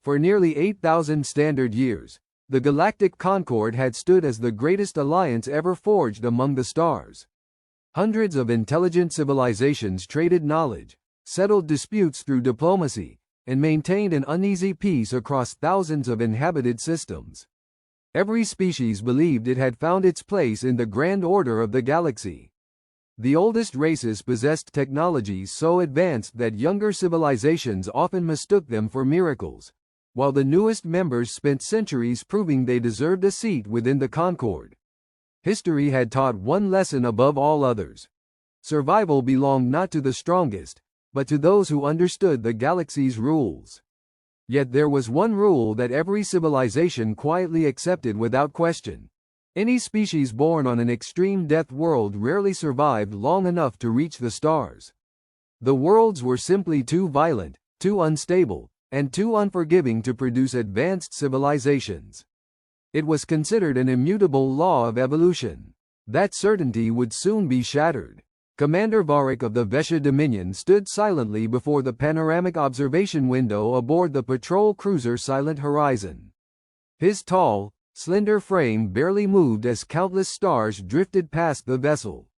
For nearly 8,000 standard years, the Galactic Concord had stood as the greatest alliance ever forged among the stars. Hundreds of intelligent civilizations traded knowledge, settled disputes through diplomacy, and maintained an uneasy peace across thousands of inhabited systems. Every species believed it had found its place in the grand order of the galaxy. The oldest races possessed technologies so advanced that younger civilizations often mistook them for miracles, while the newest members spent centuries proving they deserved a seat within the Concord. History had taught one lesson above all others. Survival belonged not to the strongest, but to those who understood the galaxy's rules. Yet there was one rule that every civilization quietly accepted without question. Any species born on an extreme death world rarely survived long enough to reach the stars. The worlds were simply too violent, too unstable, and too unforgiving to produce advanced civilizations. It was considered an immutable law of evolution. That certainty would soon be shattered. Commander Varric of the Vesha Dominion stood silently before the panoramic observation window aboard the patrol cruiser Silent Horizon. His tall, slender frame barely moved as countless stars drifted past the vessel.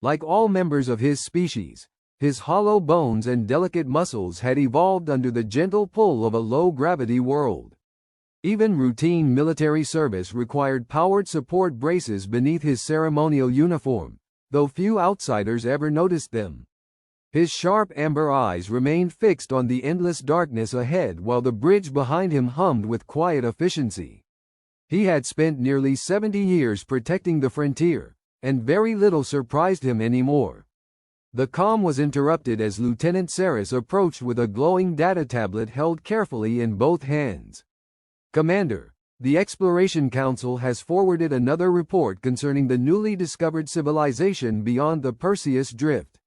Like all members of his species, his hollow bones and delicate muscles had evolved under the gentle pull of a low-gravity world. Even routine military service required powered support braces beneath his ceremonial uniform, though few outsiders ever noticed them. His sharp amber eyes remained fixed on the endless darkness ahead while the bridge behind him hummed with quiet efficiency. He had spent nearly 70 years protecting the frontier, and very little surprised him anymore. The calm was interrupted as Lieutenant Saris approached with a glowing data tablet held carefully in both hands. "Commander, the Exploration Council has forwarded another report concerning the newly discovered civilization beyond the Perseus Drift."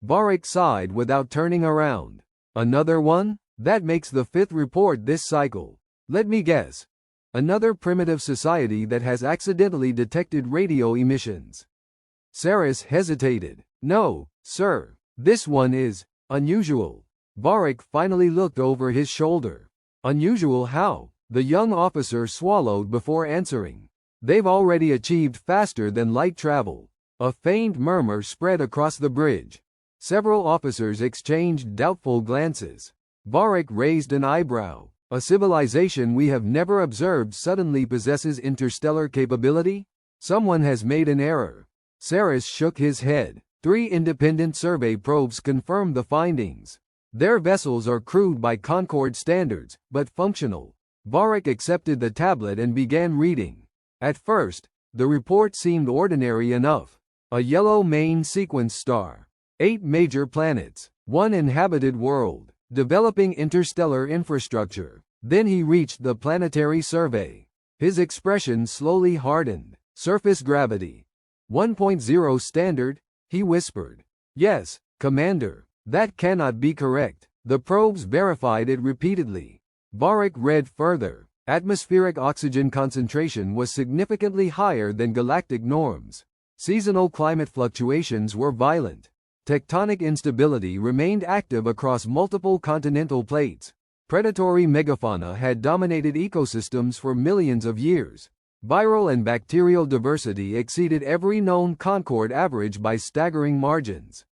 Varric sighed without turning around. "Another one? That makes the 5th report this cycle. Let me guess. Another primitive society that has accidentally detected radio emissions." Saris hesitated. "No, sir. This one is unusual." Varric finally looked over his shoulder. "Unusual how?" The young officer swallowed before answering. "They've already achieved faster than light travel." A faint murmur spread across the bridge. Several officers exchanged doubtful glances. Varric raised an eyebrow. "A civilization we have never observed suddenly possesses interstellar capability? Someone has made an error." Saris shook his head. 3 independent survey probes confirmed the findings. Their vessels are crude by Concord standards, but functional. Varric accepted the tablet and began reading. At first, the report seemed ordinary enough. A yellow main sequence star. 8 major planets. 1 inhabited world. Developing interstellar infrastructure. Then he reached the planetary survey. His expression slowly hardened. "Surface gravity. 1.0 standard," he whispered. "Yes, Commander. That cannot be correct." The probes verified it repeatedly. Varric read further. Atmospheric oxygen concentration was significantly higher than galactic norms. Seasonal climate fluctuations were violent. Tectonic instability remained active across multiple continental plates. Predatory megafauna had dominated ecosystems for millions of years. Viral and bacterial diversity exceeded every known Concord average by staggering margins.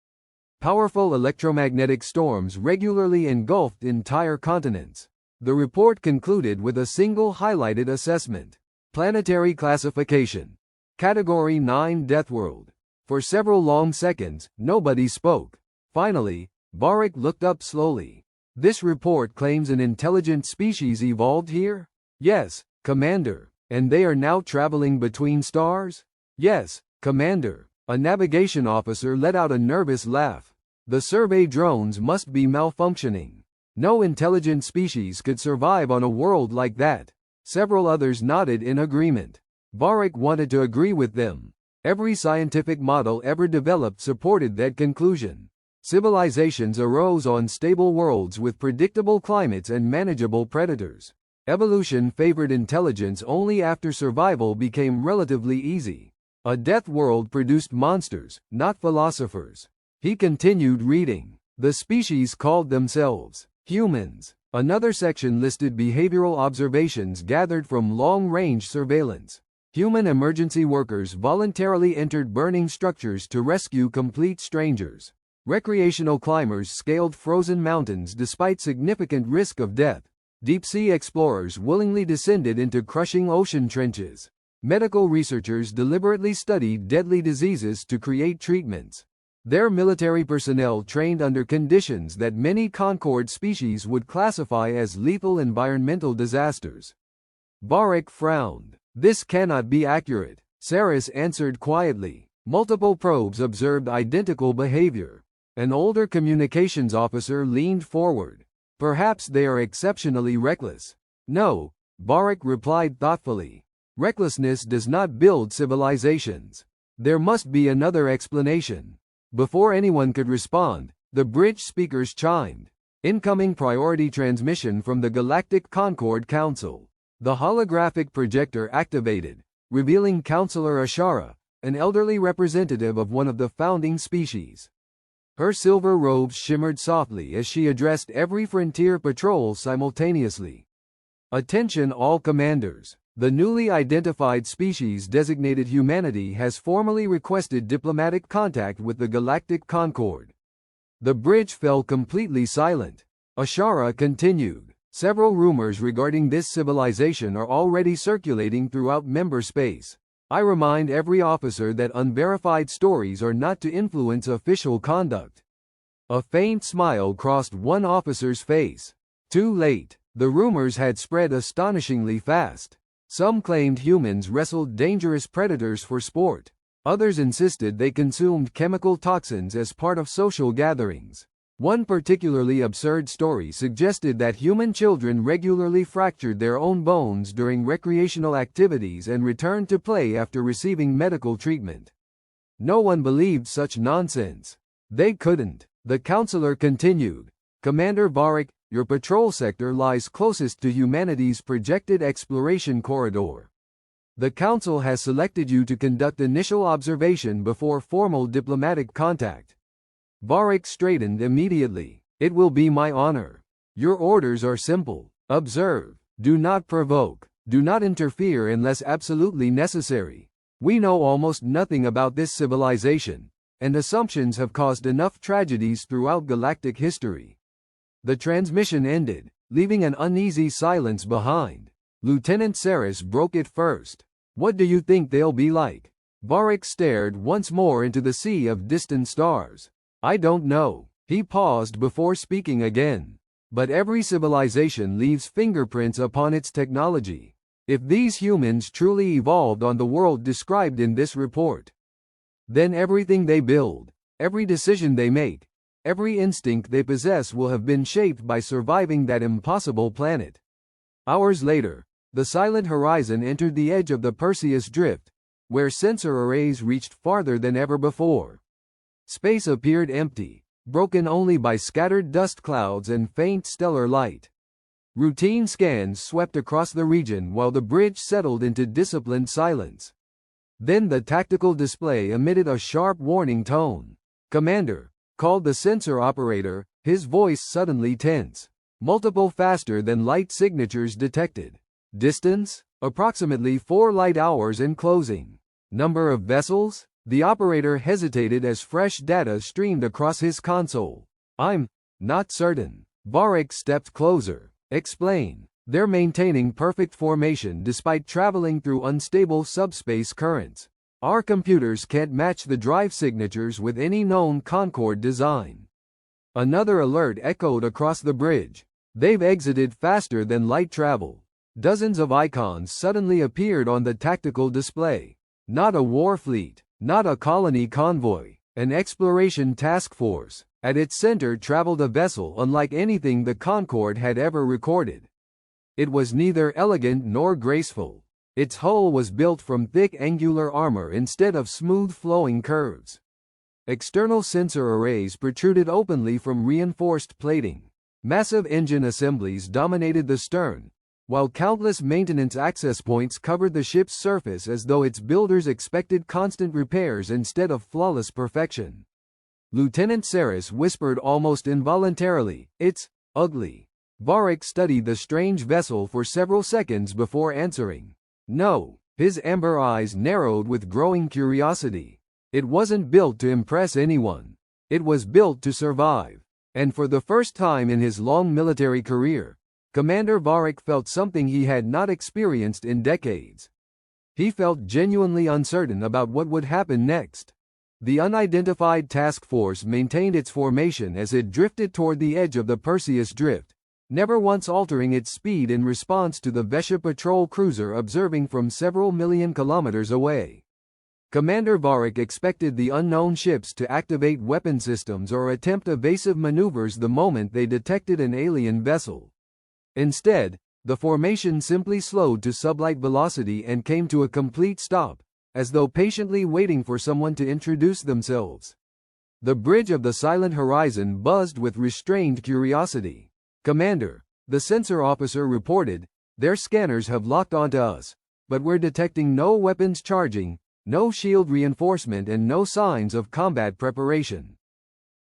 Powerful electromagnetic storms regularly engulfed entire continents. The report concluded with a single highlighted assessment. Planetary classification. Category 9 Deathworld. For several long seconds, nobody spoke. Finally, Varric looked up slowly. "This report claims an intelligent species evolved here?" "Yes, Commander. And they are now traveling between stars?" "Yes, Commander." A navigation officer let out a nervous laugh. "The survey drones must be malfunctioning. No intelligent species could survive on a world like that." Several others nodded in agreement. Varric wanted to agree with them. Every scientific model ever developed supported that conclusion. Civilizations arose on stable worlds with predictable climates and manageable predators. Evolution favored intelligence only after survival became relatively easy. A death world produced monsters, not philosophers. He continued reading. The species called themselves humans. Another section listed behavioral observations gathered from long-range surveillance. Human emergency workers voluntarily entered burning structures to rescue complete strangers. Recreational climbers scaled frozen mountains despite significant risk of death. Deep-sea explorers willingly descended into crushing ocean trenches. Medical researchers deliberately studied deadly diseases to create treatments. Their military personnel trained under conditions that many Concord species would classify as lethal environmental disasters. Barak frowned. This cannot be accurate. Saris answered quietly. Multiple probes observed identical behavior. An older communications officer leaned forward. Perhaps they are exceptionally reckless. No, Barak replied thoughtfully. Recklessness does not build civilizations. There must be another explanation. Before anyone could respond, the bridge speakers chimed. Incoming priority transmission from the Galactic Concord Council. The holographic projector activated, revealing Counselor Ashara, an elderly representative of one of the founding species. Her silver robes shimmered softly as she addressed every frontier patrol simultaneously. Attention all commanders. The newly identified species designated humanity has formally requested diplomatic contact with the Galactic Concord. The bridge fell completely silent. Ashara continued. Several rumors regarding this civilization are already circulating throughout member space. I remind every officer that unverified stories are not to influence official conduct. A faint smile crossed one officer's face. Too late. The rumors had spread astonishingly fast. Some claimed humans wrestled dangerous predators for sport. Others insisted they consumed chemical toxins as part of social gatherings. One particularly absurd story suggested that human children regularly fractured their own bones during recreational activities and returned to play after receiving medical treatment. No one believed such nonsense. They couldn't. The counselor continued. Commander Barak, your patrol sector lies closest to humanity's projected exploration corridor. The Council has selected you to conduct initial observation before formal diplomatic contact. Barak straightened immediately. It will be my honor. Your orders are simple. Observe. Do not provoke. Do not interfere unless absolutely necessary. We know almost nothing about this civilization, and assumptions have caused enough tragedies throughout galactic history. The transmission ended, leaving an uneasy silence behind. Lieutenant Saris broke it first. What do you think they'll be like? Barak stared once more into the sea of distant stars. I don't know. He paused before speaking again. But every civilization leaves fingerprints upon its technology. If these humans truly evolved on the world described in this report, then everything they build, every decision they make, every instinct they possess will have been shaped by surviving that impossible planet. Hours later, the silent horizon entered the edge of the Perseus Drift, where sensor arrays reached farther than ever before. Space appeared empty, broken only by scattered dust clouds and faint stellar light. Routine scans swept across the region while the bridge settled into disciplined silence. Then the tactical display emitted a sharp warning tone. Commander, called the sensor operator, his voice suddenly tense. Multiple faster than light signatures detected. Distance? Approximately 4 light hours in closing. Number of vessels? The operator hesitated as fresh data streamed across his console. I'm not certain. Barak stepped closer. Explain. They're maintaining perfect formation despite traveling through unstable subspace currents. Our computers can't match the drive signatures with any known Concorde design. Another alert echoed across the bridge. They've exited faster than light travel. Dozens of icons suddenly appeared on the tactical display. Not a war fleet, not a colony convoy, an exploration task force. At its center traveled a vessel unlike anything the Concorde had ever recorded. It was neither elegant nor graceful. Its hull was built from thick angular armor instead of smooth flowing curves. External sensor arrays protruded openly from reinforced plating. Massive engine assemblies dominated the stern, while countless maintenance access points covered the ship's surface as though its builders expected constant repairs instead of flawless perfection. Lieutenant Saris whispered almost involuntarily, "It's ugly." Barak studied the strange vessel for several seconds before answering. No. His amber eyes narrowed with growing curiosity. It wasn't built to impress anyone. It was built to survive. And for the first time in his long military career, Commander Barak felt something he had not experienced in decades. He felt genuinely uncertain about what would happen next. The unidentified task force maintained its formation as it drifted toward the edge of the Perseus Drift, never once altering its speed in response to the Vesha patrol cruiser observing from several million kilometers away. Commander Barak expected the unknown ships to activate weapon systems or attempt evasive maneuvers the moment they detected an alien vessel. Instead, the formation simply slowed to sublight velocity and came to a complete stop, as though patiently waiting for someone to introduce themselves. The bridge of the silent horizon buzzed with restrained curiosity. "Commander," the sensor officer reported, "their scanners have locked onto us, but we're detecting no weapons charging, no shield reinforcement and no signs of combat preparation."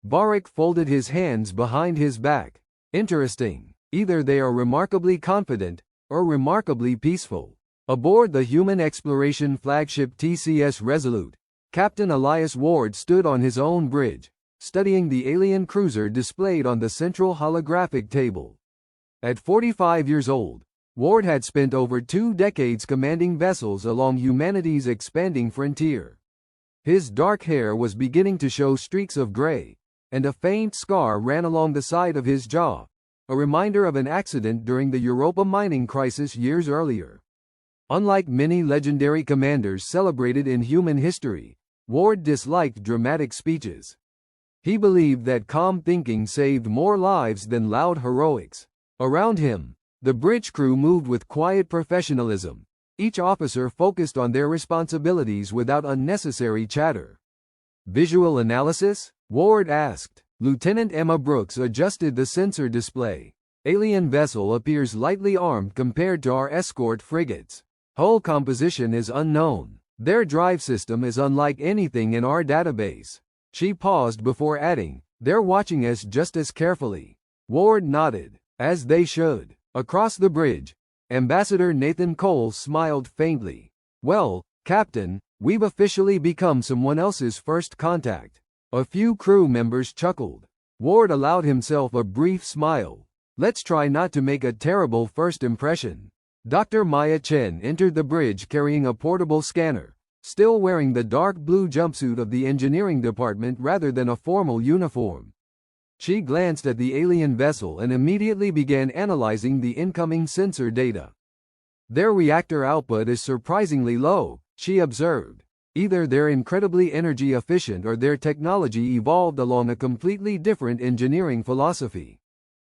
Barak folded his hands behind his back. "Interesting. Either they are remarkably confident, or remarkably peaceful." Aboard the human exploration flagship TCS Resolute, Captain Elias Ward stood on his own bridge, studying the alien cruiser displayed on the central holographic table. At 45 years old, Ward had spent over 2 decades commanding vessels along humanity's expanding frontier. His dark hair was beginning to show streaks of gray, and a faint scar ran along the side of his jaw, a reminder of an accident during the Europa mining crisis years earlier. Unlike many legendary commanders celebrated in human history, Ward disliked dramatic speeches. He believed that calm thinking saved more lives than loud heroics. Around him, the bridge crew moved with quiet professionalism, each officer focused on their responsibilities without unnecessary chatter. "Visual analysis?" Ward asked. Lieutenant Emma Brooks adjusted the sensor display. "Alien vessel appears lightly armed compared to our escort frigates. Hull composition is unknown. Their drive system is unlike anything in our database." She paused before adding, "They're watching us just as carefully." Ward nodded. "As they should." Across the bridge, Ambassador Nathan Cole smiled faintly. "Well, Captain, we've officially become someone else's first contact." A few crew members chuckled. Ward allowed himself a brief smile. "Let's try not to make a terrible first impression." Dr. Maya Chen entered the bridge carrying a portable scanner, still wearing the dark blue jumpsuit of the engineering department rather than a formal uniform. She glanced at the alien vessel and immediately began analyzing the incoming sensor data. "Their reactor output is surprisingly low," she observed. "Either they're incredibly energy efficient or their technology evolved along a completely different engineering philosophy."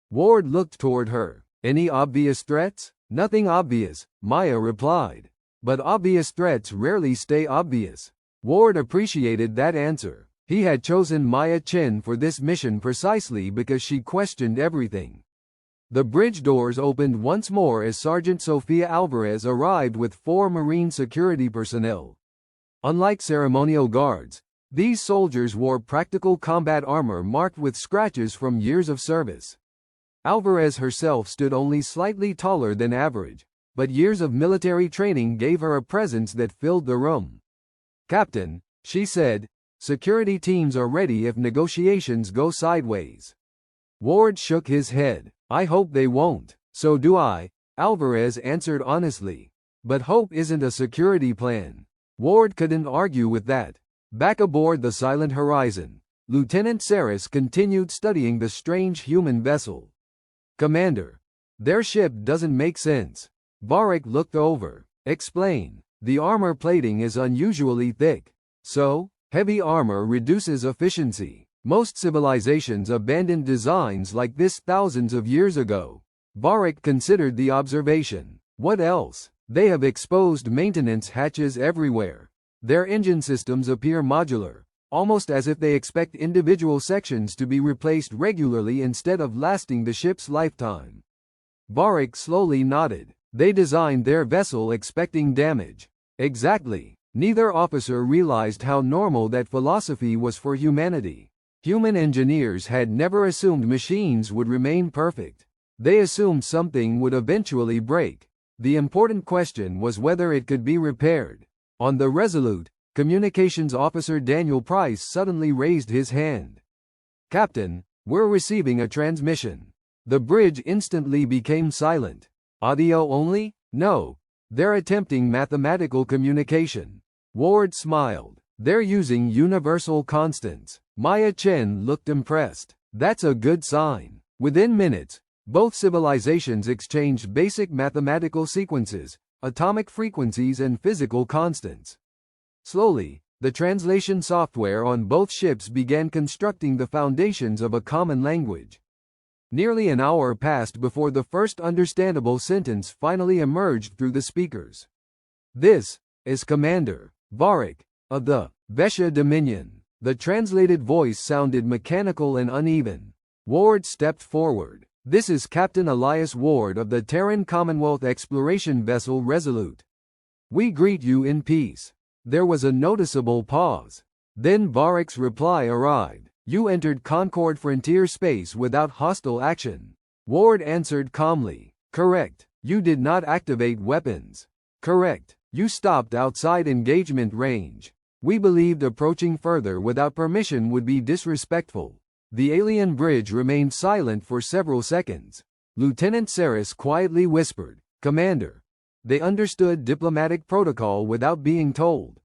Ward looked toward her. "Any obvious threats?" "Nothing obvious," Maya replied. "But obvious threats rarely stay obvious." Ward appreciated that answer. He had chosen Maya Chen for this mission precisely because she questioned everything. The bridge doors opened once more as Sergeant Sofia Alvarez arrived with 4 Marine security personnel. Unlike ceremonial guards, these soldiers wore practical combat armor marked with scratches from years of service. Alvarez herself stood only slightly taller than average, but years of military training gave her a presence that filled the room. "Captain," she said, "security teams are ready if negotiations go sideways." Ward shook his head. "I hope they won't." "So do I," Alvarez answered honestly. "But hope isn't a security plan." Ward couldn't argue with that. Back aboard the Silent Horizon, Lieutenant Saris continued studying the strange human vessel. "Commander, their ship doesn't make sense." Barak looked over. "Explain." "The armor plating is unusually thick." "So?" "Heavy armor reduces efficiency. Most civilizations abandoned designs like this thousands of years ago." Barak considered the observation. "What else?" "They have exposed maintenance hatches everywhere. Their engine systems appear modular, almost as if they expect individual sections to be replaced regularly instead of lasting the ship's lifetime." Barak slowly nodded. "They designed their vessel expecting damage." "Exactly." Neither officer realized how normal that philosophy was for humanity. Human engineers had never assumed machines would remain perfect. They assumed something would eventually break. The important question was whether it could be repaired. On the Resolute, Communications Officer Daniel Price suddenly raised his hand. "Captain, we're receiving a transmission." The bridge instantly became silent. "Audio only?" "No. They're attempting mathematical communication." Ward smiled. "They're using universal constants." Maya Chen looked impressed. "That's a good sign." Within minutes, both civilizations exchanged basic mathematical sequences, atomic frequencies and physical constants. Slowly, the translation software on both ships began constructing the foundations of a common language. Nearly an hour passed before the first understandable sentence finally emerged through the speakers. "This is Commander Varric of the Vesha Dominion." The translated voice sounded mechanical and uneven. Ward stepped forward. "This is Captain Elias Ward of the Terran Commonwealth exploration vessel Resolute. We greet you in peace." There was a noticeable pause. Then Varric's reply arrived. "You entered Concord Frontier Space without hostile action." Ward answered calmly. "Correct. You did not activate weapons." "Correct. You stopped outside engagement range." "We believed approaching further without permission would be disrespectful." The alien bridge remained silent for several seconds. Lieutenant Saris quietly whispered, "Commander." They understood diplomatic protocol without being told.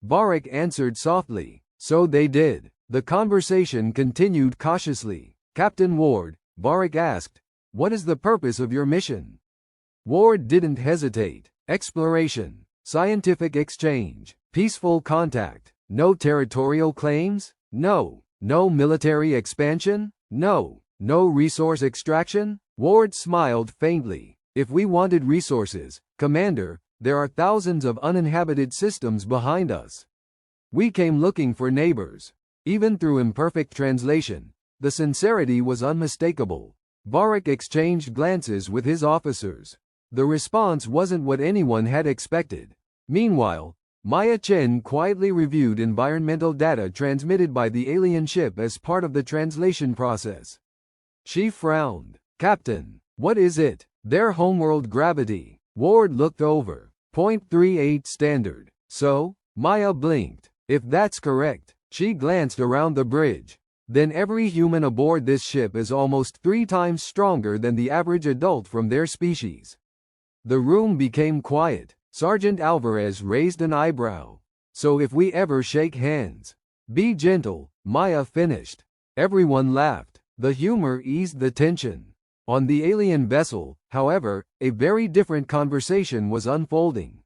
Varric answered softly, "So they did." The conversation continued cautiously. "Captain Ward," Varric asked, "what is the purpose of your mission?" Ward didn't hesitate. "Exploration, scientific exchange, peaceful contact. No territorial claims? No. No military expansion? No. No resource extraction?" Ward smiled faintly. "If we wanted resources, Commander, there are thousands of uninhabited systems behind us. We came looking for neighbors." Even through imperfect translation, the sincerity was unmistakable. Varric exchanged glances with his officers. The response wasn't what anyone had expected. Meanwhile, Maya Chen quietly reviewed environmental data transmitted by the alien ship as part of the translation process. She frowned. "Captain, what is it?" "Their homeworld gravity." Ward looked over. .38 standard. "So?" Maya blinked. "If that's correct." She glanced around the bridge. "Then every human aboard this ship is almost 3 times stronger than the average adult from their species." The room became quiet. Sergeant Alvarez raised an eyebrow. "So if we ever shake hands, be gentle," Maya finished. Everyone laughed. The humor eased the tension. On the alien vessel, however, a very different conversation was unfolding.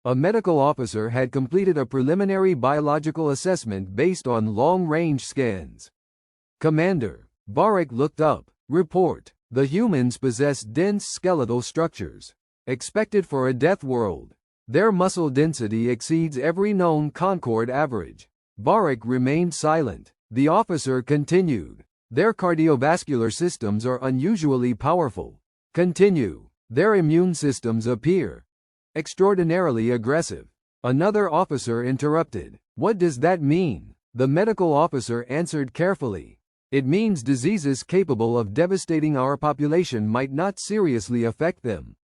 A medical officer had completed a preliminary biological assessment based on long-range scans. "Commander," Varric looked up. "Report. The humans possess dense skeletal structures. Expected for a death world. Their muscle density exceeds every known Concord average." Varric remained silent. The officer continued. "Their cardiovascular systems are unusually powerful. Continue. Their immune systems appear extraordinarily aggressive." Another officer interrupted. "What does that mean?" The medical officer answered carefully. "It means diseases capable of devastating our population might not seriously affect them."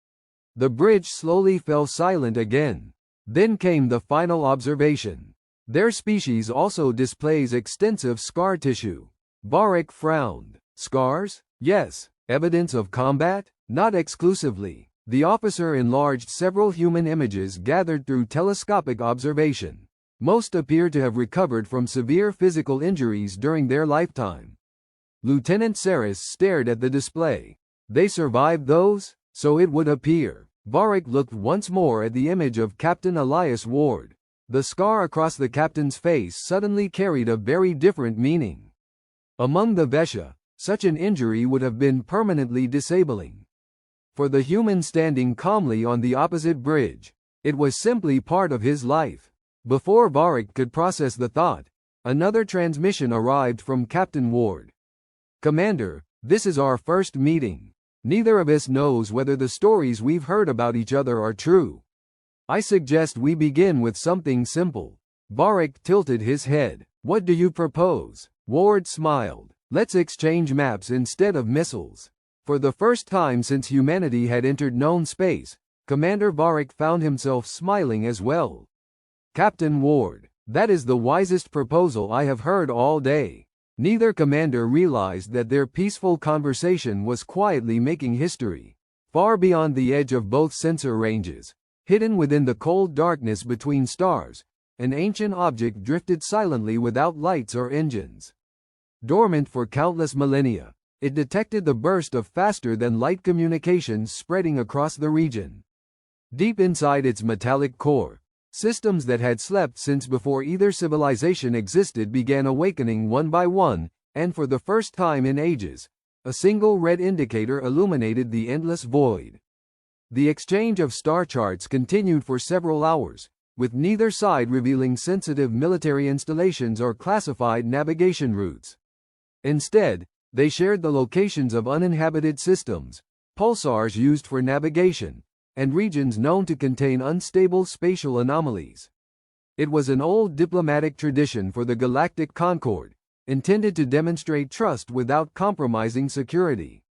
The bridge slowly fell silent again. Then came the final observation. "Their species also displays extensive scar tissue." Varric frowned. "Scars?" "Yes. Evidence of combat?" "Not exclusively." The officer enlarged several human images gathered through telescopic observation. Most appear to have recovered from severe physical injuries during their lifetime. Lieutenant Saris stared at the display. "They survived those?" "So it would appear." Varric looked once more at the image of Captain Elias Ward. The scar across the captain's face suddenly carried a very different meaning. Among the Vesha, such an injury would have been permanently disabling. For the human standing calmly on the opposite bridge, it was simply part of his life. Before Varric could process the thought, another transmission arrived from Captain Ward. "Commander, this is our first meeting. Neither of us knows whether the stories we've heard about each other are true. I suggest we begin with something simple." Varric tilted his head. "What do you propose?" Ward smiled. "Let's exchange maps instead of missiles." For the first time since humanity had entered known space, Commander Varric found himself smiling as well. Captain Ward, that is the wisest proposal I have heard all day. Neither commander realized that their peaceful conversation was quietly making history. Far beyond the edge of both sensor ranges, hidden within the cold darkness between stars, an ancient object drifted silently without lights or engines. Dormant for countless millennia, it detected the burst of faster-than-light communications spreading across the region. Deep inside its metallic core, systems that had slept since before either civilization existed began awakening one by one, and for the first time in ages, a single red indicator illuminated the endless void. The exchange of star charts continued for several hours, with neither side revealing sensitive military installations or classified navigation routes. Instead, they shared the locations of uninhabited systems, pulsars used for navigation, and regions known to contain unstable spatial anomalies. It was an old diplomatic tradition for the Galactic Concord, intended to demonstrate trust without compromising security.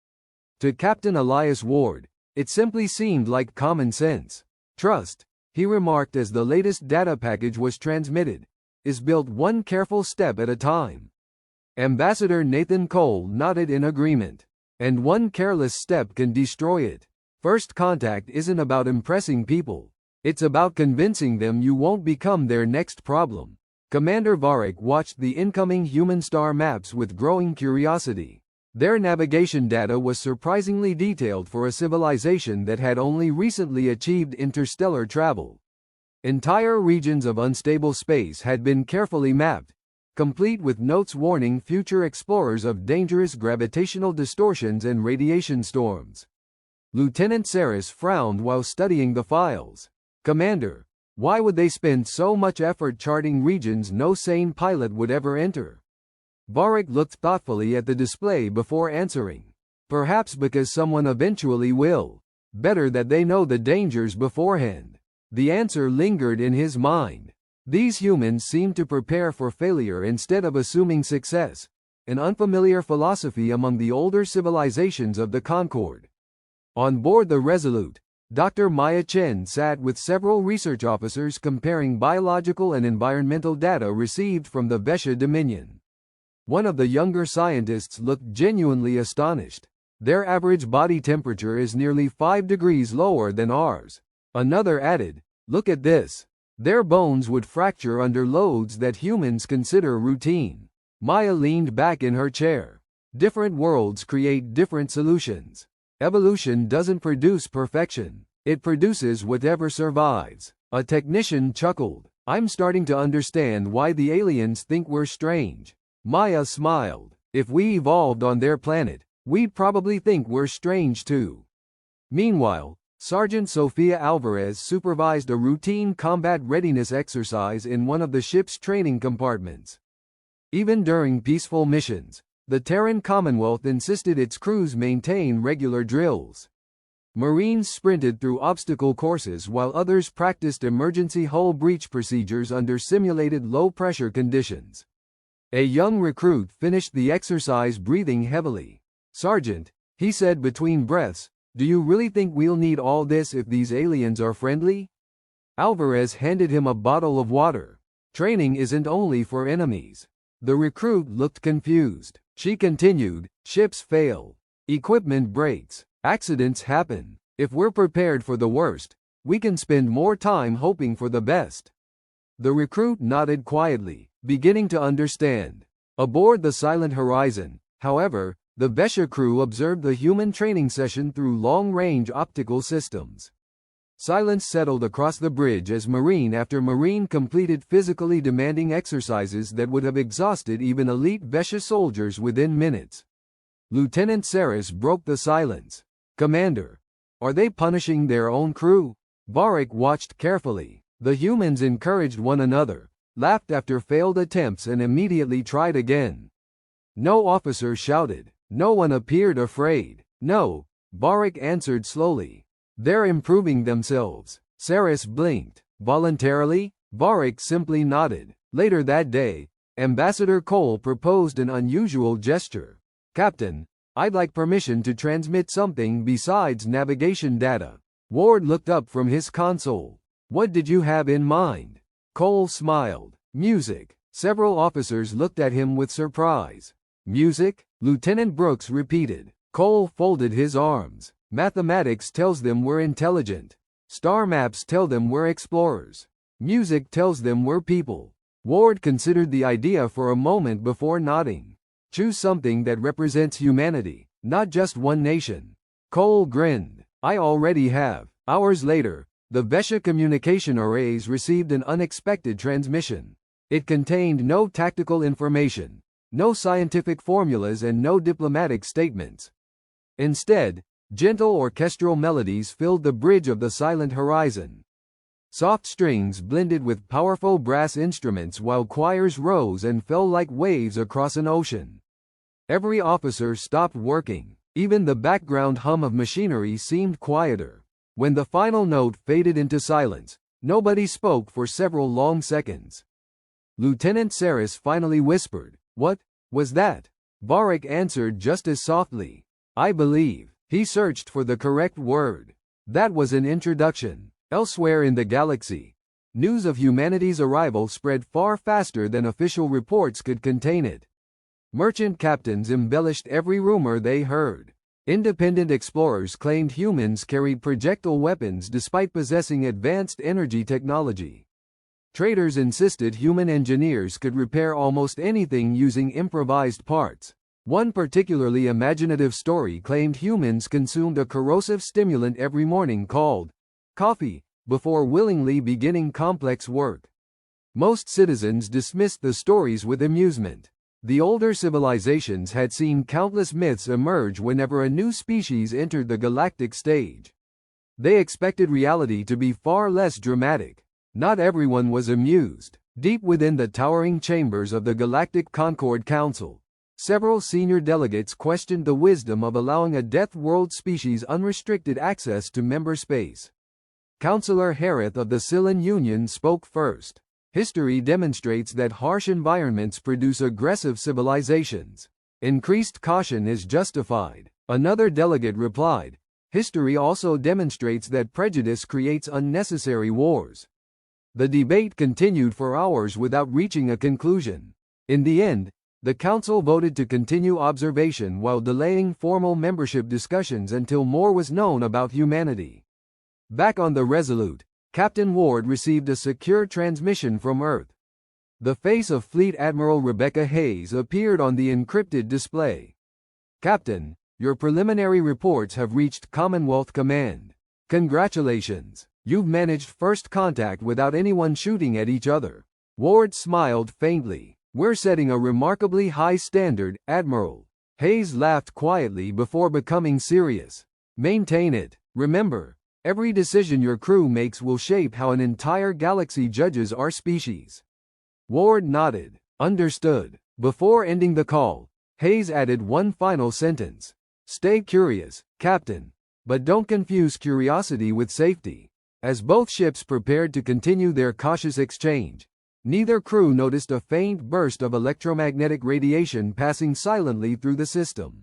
To Captain Elias Ward, it simply seemed like common sense. Trust, he remarked as the latest data package was transmitted, is built one careful step at a time. Ambassador Nathan Cole nodded in agreement. And one careless step can destroy it. First contact isn't about impressing people. It's about convincing them you won't become their next problem. Commander Varric watched the incoming human star maps with growing curiosity. Their navigation data was surprisingly detailed for a civilization that had only recently achieved interstellar travel. Entire regions of unstable space had been carefully mapped, complete with notes warning future explorers of dangerous gravitational distortions and radiation storms. Lieutenant Saris frowned while studying the files. Commander, why would they spend so much effort charting regions no sane pilot would ever enter? Varric looked thoughtfully at the display before answering. Perhaps because someone eventually will. Better that they know the dangers beforehand. The answer lingered in his mind. These humans seemed to prepare for failure instead of assuming success, an unfamiliar philosophy among the older civilizations of the Concord. On board the Resolute, Dr. Maya Chen sat with several research officers comparing biological and environmental data received from the Vesha Dominion. One of the younger scientists looked genuinely astonished. Their average body temperature is nearly 5 degrees lower than ours. Another added, look at this. Their bones would fracture under loads that humans consider routine. Maya leaned back in her chair. Different worlds create different solutions. Evolution doesn't produce perfection. It produces whatever survives. A technician chuckled. I'm starting to understand why the aliens think we're strange. Maya smiled. If we evolved on their planet, we'd probably think we're strange too. Meanwhile, Sergeant Sofia Alvarez supervised a routine combat readiness exercise in one of the ship's training compartments. Even during peaceful missions, the Terran Commonwealth insisted its crews maintain regular drills. Marines sprinted through obstacle courses while others practiced emergency hull breach procedures under simulated low-pressure conditions. A young recruit finished the exercise breathing heavily. Sergeant, he said between breaths, do you really think we'll need all this if these aliens are friendly? Alvarez handed him a bottle of water. Training isn't only for enemies. The recruit looked confused. She continued, ships fail. Equipment breaks. Accidents happen. If we're prepared for the worst, we can spend more time hoping for the best. The recruit nodded quietly, beginning to understand. Aboard the Silent Horizon, however, the Vesha crew observed the human training session through long-range optical systems. Silence settled across the bridge as Marine after Marine completed physically demanding exercises that would have exhausted even elite Vesha soldiers within minutes. Lieutenant Saris broke the silence. Commander, are they punishing their own crew? Varric watched carefully. The humans encouraged one another, laughed after failed attempts and immediately tried again. No officer shouted. No one appeared afraid. No, Varric answered slowly. They're improving themselves. Saris blinked. Voluntarily? Varric simply nodded. Later that day, Ambassador Cole proposed an unusual gesture. Captain, I'd like permission to transmit something besides navigation data. Ward looked up from his console. What did you have in mind? Cole smiled. Music. Several officers looked at him with surprise. Music? Lieutenant Brooks repeated. Cole folded his arms. Mathematics tells them we're intelligent. Star maps tell them we're explorers. Music tells them we're people. Ward considered the idea for a moment before nodding. Choose something that represents humanity, not just one nation. Cole grinned. I already have. Hours later, the Vesha communication arrays received an unexpected transmission. It contained no tactical information, no scientific formulas and no diplomatic statements. Instead, gentle orchestral melodies filled the bridge of the silent horizon. Soft strings blended with powerful brass instruments while choirs rose and fell like waves across an ocean. Every officer stopped working. Even the background hum of machinery seemed quieter. When the final note faded into silence, nobody spoke for several long seconds. Lieutenant Saris finally whispered, "What was that?" Varric answered just as softly, "I believe." He searched for the correct word. That was an introduction. Elsewhere in the galaxy, news of humanity's arrival spread far faster than official reports could contain it. Merchant captains embellished every rumor they heard. Independent explorers claimed humans carried projectile weapons despite possessing advanced energy technology. Traders insisted human engineers could repair almost anything using improvised parts. One particularly imaginative story claimed humans consumed a corrosive stimulant every morning called coffee before willingly beginning complex work. Most citizens dismissed the stories with amusement. The older civilizations had seen countless myths emerge whenever a new species entered the galactic stage. They expected reality to be far less dramatic. Not everyone was amused. Deep within the towering chambers of the Galactic Concord Council, several senior delegates questioned the wisdom of allowing a Deathworld species unrestricted access to member space. Councillor Harith of the Scylan Union spoke first. History demonstrates that harsh environments produce aggressive civilizations. Increased caution is justified. Another delegate replied, history also demonstrates that prejudice creates unnecessary wars. The debate continued for hours without reaching a conclusion. In the end, the council voted to continue observation while delaying formal membership discussions until more was known about humanity. Back on the Resolute, Captain Ward received a secure transmission from Earth. The face of Fleet Admiral Rebecca Hayes appeared on the encrypted display. Captain, your preliminary reports have reached Commonwealth Command. Congratulations. You've managed first contact without anyone shooting at each other. Ward smiled faintly. We're setting a remarkably high standard, Admiral. Hayes laughed quietly before becoming serious. Maintain it. Remember, every decision your crew makes will shape how an entire galaxy judges our species. Ward nodded. Understood. Before ending the call, Hayes added one final sentence. Stay curious, Captain. But don't confuse curiosity with safety. As both ships prepared to continue their cautious exchange, neither crew noticed a faint burst of electromagnetic radiation passing silently through the system.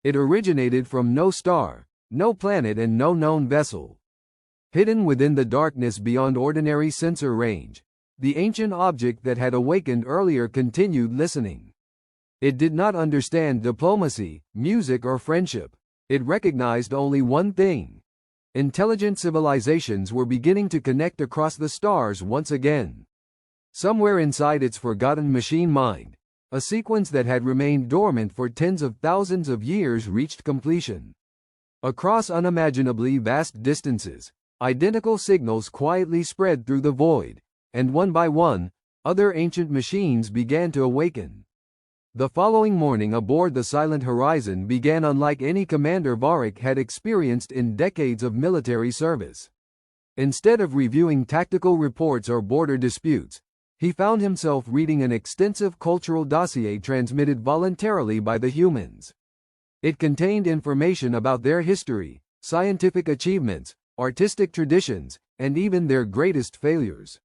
It originated from no star, no planet and no known vessel. Hidden within the darkness beyond ordinary sensor range, the ancient object that had awakened earlier continued listening. It did not understand diplomacy, music or friendship. It recognized only one thing. Intelligent civilizations were beginning to connect across the stars once again. Somewhere inside its forgotten machine mind, a sequence that had remained dormant for tens of thousands of years reached completion. Across unimaginably vast distances, identical signals quietly spread through the void, and one by one, other ancient machines began to awaken. The following morning aboard the Silent Horizon began unlike any Commander Varric had experienced in decades of military service. Instead of reviewing tactical reports or border disputes, he found himself reading an extensive cultural dossier transmitted voluntarily by the humans. It contained information about their history, scientific achievements, artistic traditions, and even their greatest failures.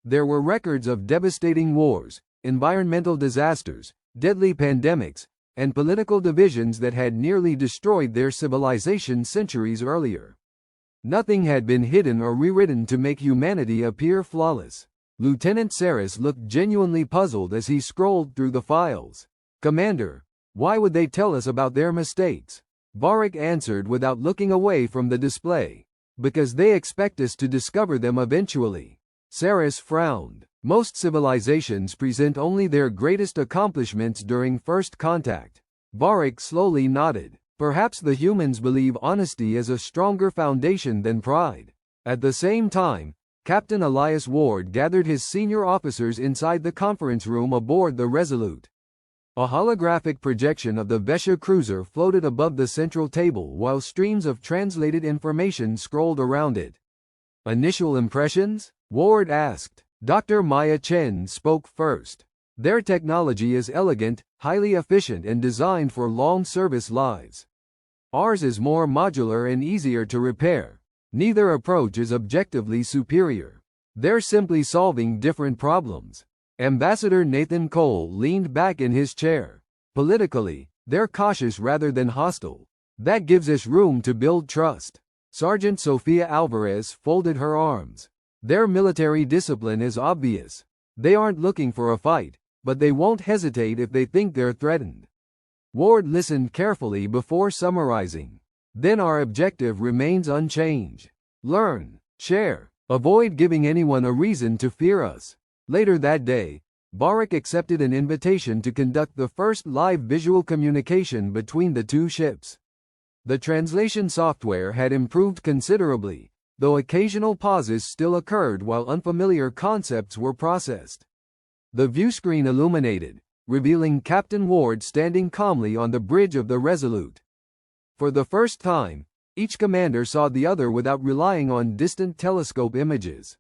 There were records of devastating wars, environmental disasters, deadly pandemics, and political divisions that had nearly destroyed their civilization centuries earlier. Nothing had been hidden or rewritten to make humanity appear flawless. Lieutenant Saris looked genuinely puzzled as he scrolled through the files. "Commander, why would they tell us about their mistakes?" Varric answered without looking away from the display. "Because they expect us to discover them eventually." Saris frowned. "Most civilizations present only their greatest accomplishments during first contact." Varric slowly nodded. "Perhaps the humans believe honesty is a stronger foundation than pride." At the same time, Captain Elias Ward gathered his senior officers inside the conference room aboard the Resolute. A holographic projection of the Vesha cruiser floated above the central table while streams of translated information scrolled around it. "Initial impressions?" Ward asked. Dr. Maya Chen spoke first. "Their technology is elegant, highly efficient and designed for long service lives. Ours is more modular and easier to repair. Neither approach is objectively superior. They're simply solving different problems." Ambassador Nathan Cole leaned back in his chair. "Politically, they're cautious rather than hostile. That gives us room to build trust." Sergeant Sofia Alvarez folded her arms. "Their military discipline is obvious. They aren't looking for a fight, but they won't hesitate if they think they're threatened." Ward listened carefully before summarizing. "Then our objective remains unchanged. Learn, share, avoid giving anyone a reason to fear us." Later that day, Varric accepted an invitation to conduct the first live visual communication between the two ships. The translation software had improved considerably, though occasional pauses still occurred while unfamiliar concepts were processed. The viewscreen illuminated, revealing Captain Ward standing calmly on the bridge of the Resolute. For the first time, each commander saw the other without relying on distant telescope images.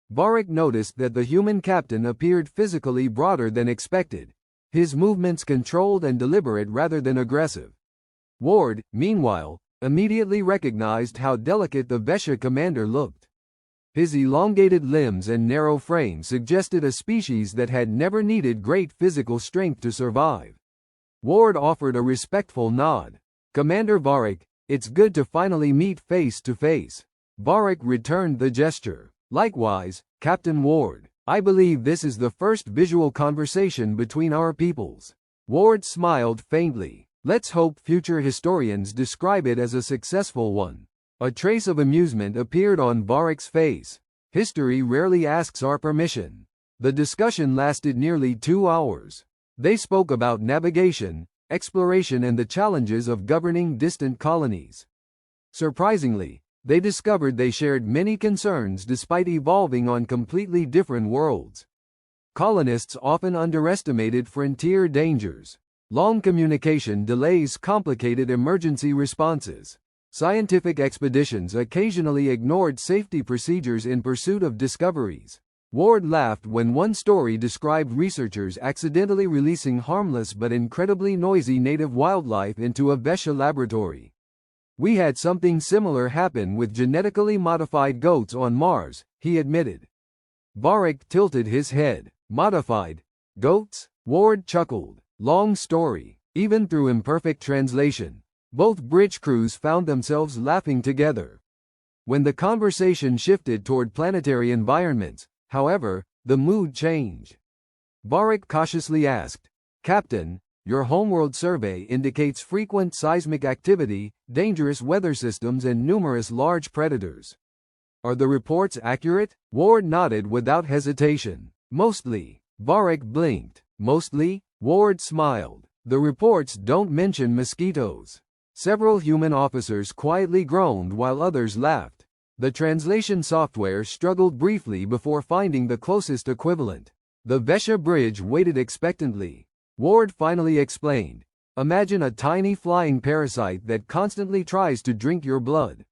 Varric noticed that the human captain appeared physically broader than expected, his movements controlled and deliberate rather than aggressive. Ward, meanwhile, immediately recognized how delicate the Vesha commander looked. His elongated limbs and narrow frame suggested a species that had never needed great physical strength to survive. Ward offered a respectful nod. "Commander Varric, it's good to finally meet face to face." Varric returned the gesture. "Likewise, Captain Ward. I believe this is the first visual conversation between our peoples." Ward smiled faintly. "Let's hope future historians describe it as a successful one." A trace of amusement appeared on Varric's face. "History rarely asks our permission." The discussion lasted nearly 2 hours. They spoke about navigation, exploration and the challenges of governing distant colonies. Surprisingly, they discovered they shared many concerns despite evolving on completely different worlds. Colonists often underestimated frontier dangers. Long communication delays complicated emergency responses. Scientific expeditions occasionally ignored safety procedures in pursuit of discoveries. Ward laughed when one story described researchers accidentally releasing harmless but incredibly noisy native wildlife into a Vesha laboratory. "We had something similar happen with genetically modified goats on Mars," he admitted. Varric tilted his head. "Modified goats?" Ward chuckled. "Long story." Even through imperfect translation, both bridge crews found themselves laughing together. When the conversation shifted toward planetary environments, however, the mood changed. Varric cautiously asked, "Captain, your homeworld survey indicates frequent seismic activity, dangerous weather systems and numerous large predators. Are the reports accurate?" Ward nodded without hesitation. "Mostly." Varric blinked. "Mostly?" Ward smiled. "The reports don't mention mosquitoes." Several human officers quietly groaned while others laughed. The translation software struggled briefly before finding the closest equivalent. The Vesha bridge waited expectantly. Ward finally explained, "Imagine a tiny flying parasite that constantly tries to drink your blood."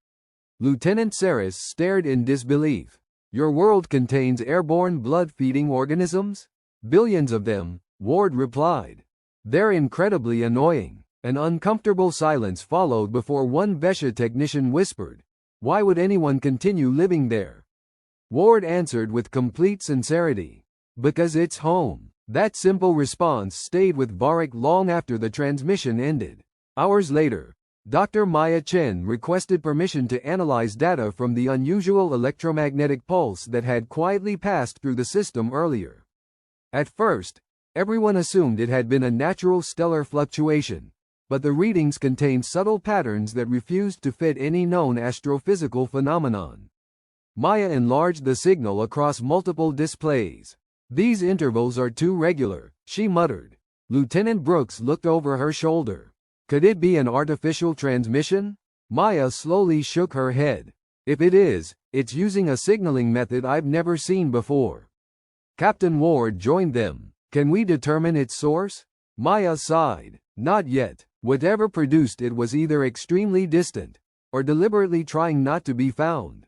Lieutenant Saris stared in disbelief. "Your world contains airborne blood-feeding organisms?" "Billions of them," Ward replied. "They're incredibly annoying." An uncomfortable silence followed before one Vesha technician whispered, "Why would anyone continue living there?" Ward answered with complete sincerity, "Because it's home." That simple response stayed with Varric long after the transmission ended. Hours later, Dr. Maya Chen requested permission to analyze data from the unusual electromagnetic pulse that had quietly passed through the system earlier. At first, everyone assumed it had been a natural stellar fluctuation, but the readings contained subtle patterns that refused to fit any known astrophysical phenomenon. Maya enlarged the signal across multiple displays. "These intervals are too regular," she muttered. Lieutenant Brooks looked over her shoulder. "Could it be an artificial transmission?" Maya slowly shook her head. "If it is, it's using a signaling method I've never seen before." Captain Ward joined them. "Can we determine its source?" Maya sighed. "Not yet. Whatever produced it was either extremely distant, or deliberately trying not to be found."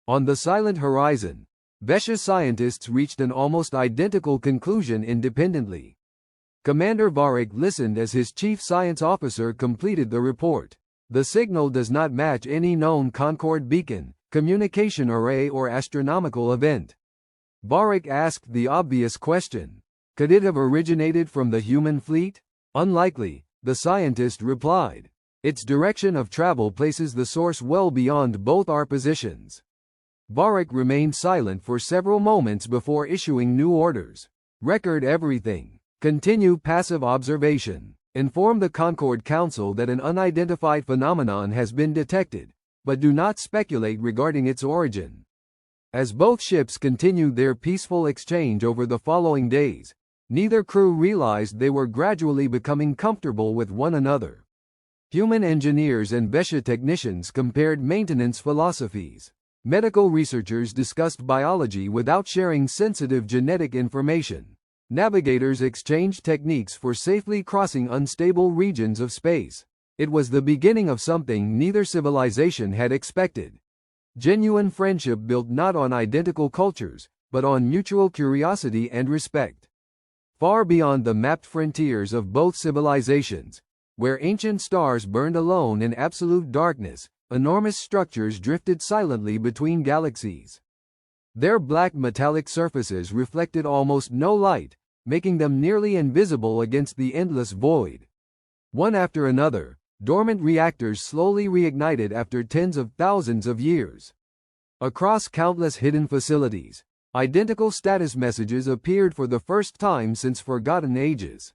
On the silent horizon, Vesha scientists reached an almost identical conclusion independently. Commander Varric listened as his chief science officer completed the report. "The signal does not match any known Concord beacon, communication array or astronomical event." Varric asked the obvious question. "Could it have originated from the human fleet?" "Unlikely," the scientist replied. "Its direction of travel places the source well beyond both our positions." Varric remained silent for several moments before issuing new orders. "Record everything. Continue passive observation. Inform the Concord Council that an unidentified phenomenon has been detected, but do not speculate regarding its origin." As both ships continued their peaceful exchange over the following days, neither crew realized they were gradually becoming comfortable with one another. Human engineers and Vesha technicians compared maintenance philosophies. Medical researchers discussed biology without sharing sensitive genetic information. Navigators exchanged techniques for safely crossing unstable regions of space. It was the beginning of something neither civilization had expected. Genuine friendship built not on identical cultures, but on mutual curiosity and respect. Far beyond the mapped frontiers of both civilizations, where ancient stars burned alone in absolute darkness, enormous structures drifted silently between galaxies. Their black metallic surfaces reflected almost no light, making them nearly invisible against the endless void. One after another, dormant reactors slowly reignited after tens of thousands of years. Across countless hidden facilities, identical status messages appeared for the first time since forgotten ages.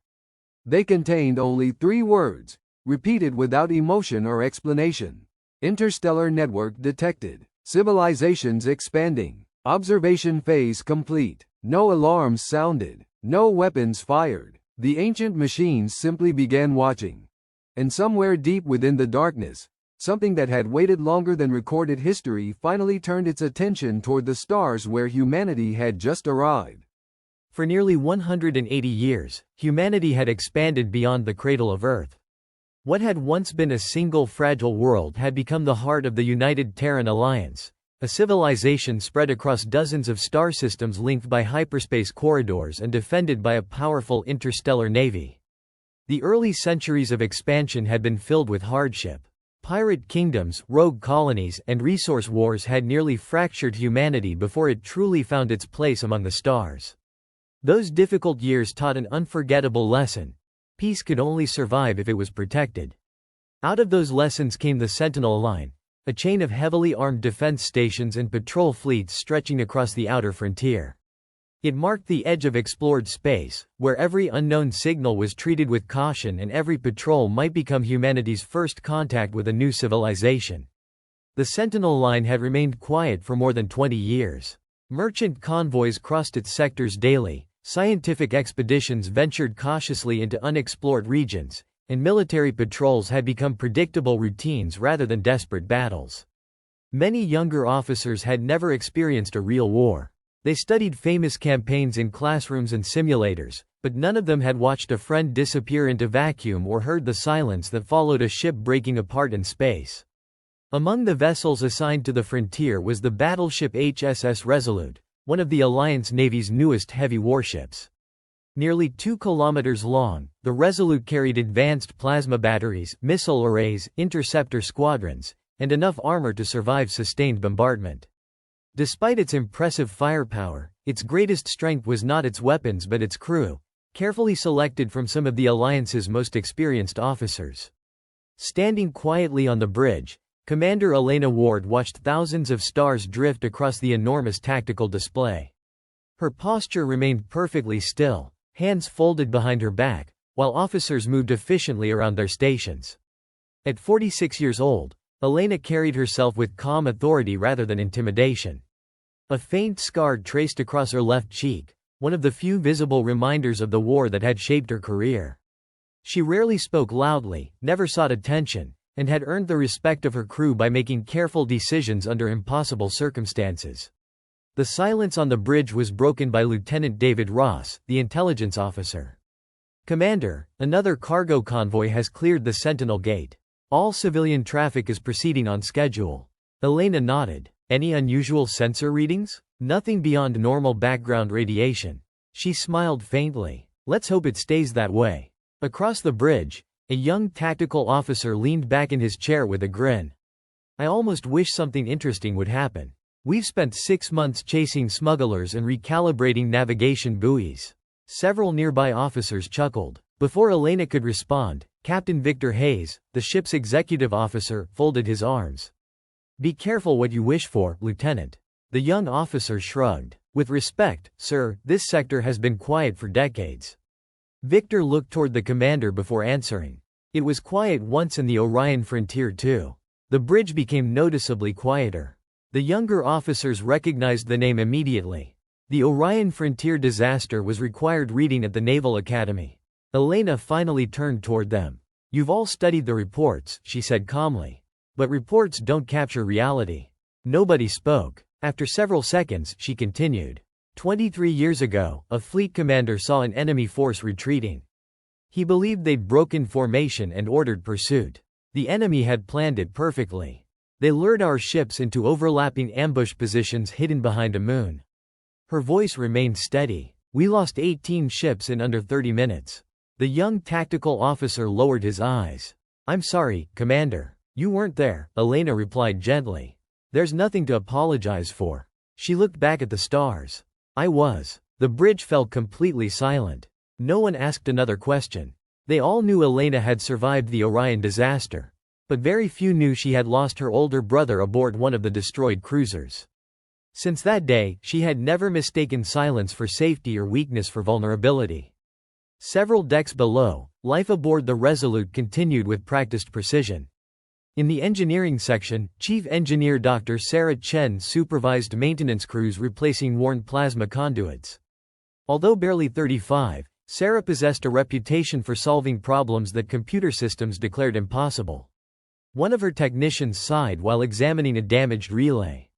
They contained only 3 words, repeated without emotion or explanation. Interstellar network detected. Civilizations expanding. Observation phase complete. No alarms sounded. No weapons fired. The ancient machines simply began watching. And somewhere deep within the darkness, something that had waited longer than recorded history finally turned its attention toward the stars where humanity had just arrived. For nearly 180 years, humanity had expanded beyond the cradle of Earth. What had once been a single fragile world had become the heart of the United Terran Alliance, a civilization spread across dozens of star systems linked by hyperspace corridors and defended by a powerful interstellar navy. The early centuries of expansion had been filled with hardship. Pirate kingdoms, rogue colonies, and resource wars had nearly fractured humanity before it truly found its place among the stars. Those difficult years taught an unforgettable lesson. Peace could only survive if it was protected. Out of those lessons came the Sentinel Line, a chain of heavily armed defense stations and patrol fleets stretching across the outer frontier. It marked the edge of explored space, where every unknown signal was treated with caution and every patrol might become humanity's first contact with a new civilization. The Sentinel Line had remained quiet for more than 20 years. Merchant convoys crossed its sectors daily. Scientific expeditions ventured cautiously into unexplored regions, and military patrols had become predictable routines rather than desperate battles. Many younger officers had never experienced a real war. They studied famous campaigns in classrooms and simulators, but none of them had watched a friend disappear into vacuum or heard the silence that followed a ship breaking apart in space. Among the vessels assigned to the frontier was the battleship HSS Resolute, one of the Alliance Navy's newest heavy warships. Nearly 2 kilometers long, the Resolute carried advanced plasma batteries, missile arrays, interceptor squadrons, and enough armor to survive sustained bombardment. Despite its impressive firepower, Its greatest strength was not its weapons but its crew, carefully selected from some of the Alliance's most experienced officers. Standing quietly on the bridge, Commander Elena Ward watched thousands of stars drift across the enormous tactical display. Her posture remained perfectly still, hands folded behind her back, while officers moved efficiently around their stations. At 46 years old, Elena carried herself with calm authority rather than intimidation. A faint scar traced across her left cheek, one of the few visible reminders of the war that had shaped her career. She rarely spoke loudly, never sought attention, and had earned the respect of her crew by making careful decisions under impossible circumstances. The silence on the bridge was broken by Lieutenant David Ross, the intelligence officer. "Commander, another cargo convoy has cleared the Sentinel Gate. All civilian traffic is proceeding on schedule." Elena nodded. "Any unusual sensor readings?" "Nothing beyond normal background radiation." She smiled faintly. "Let's hope it stays that way." Across the bridge, a young tactical officer leaned back in his chair with a grin. "I almost wish something interesting would happen. We've spent 6 months chasing smugglers and recalibrating navigation buoys." Several nearby officers chuckled. Before Elena could respond, Captain Victor Hayes, the ship's executive officer, folded his arms. "Be careful what you wish for, Lieutenant." The young officer shrugged. "With respect, sir, this sector has been quiet for decades." Victor looked toward the commander before answering. "It was quiet once in the Orion frontier too." The bridge became noticeably quieter. The younger officers recognized the name immediately. The Orion frontier disaster was required reading at the Naval Academy. Elena finally turned toward them. "You've all studied the reports," she said calmly. "But reports don't capture reality." Nobody spoke. After several seconds, she continued. 23 years ago, a fleet commander saw an enemy force retreating. He believed they'd broken formation and ordered pursuit. The enemy had planned it perfectly. They lured our ships into overlapping ambush positions hidden behind a moon." Her voice remained steady. "We lost 18 ships in under 30 minutes. The young tactical officer lowered his eyes. "I'm sorry, Commander. You weren't there," Elena replied gently. "There's nothing to apologize for." She looked back at the stars. "I was." The bridge fell completely silent. No one asked another question. They all knew Elena had survived the Orion disaster. But very few knew she had lost her older brother aboard one of the destroyed cruisers. Since that day, she had never mistaken silence for safety or weakness for vulnerability. Several decks below, life aboard the Resolute continued with practiced precision. In the engineering section, Chief Engineer Dr. Sarah Chen supervised maintenance crews replacing worn plasma conduits. Although barely 35, Sarah possessed a reputation for solving problems that computer systems declared impossible. One of her technicians sighed while examining a damaged relay.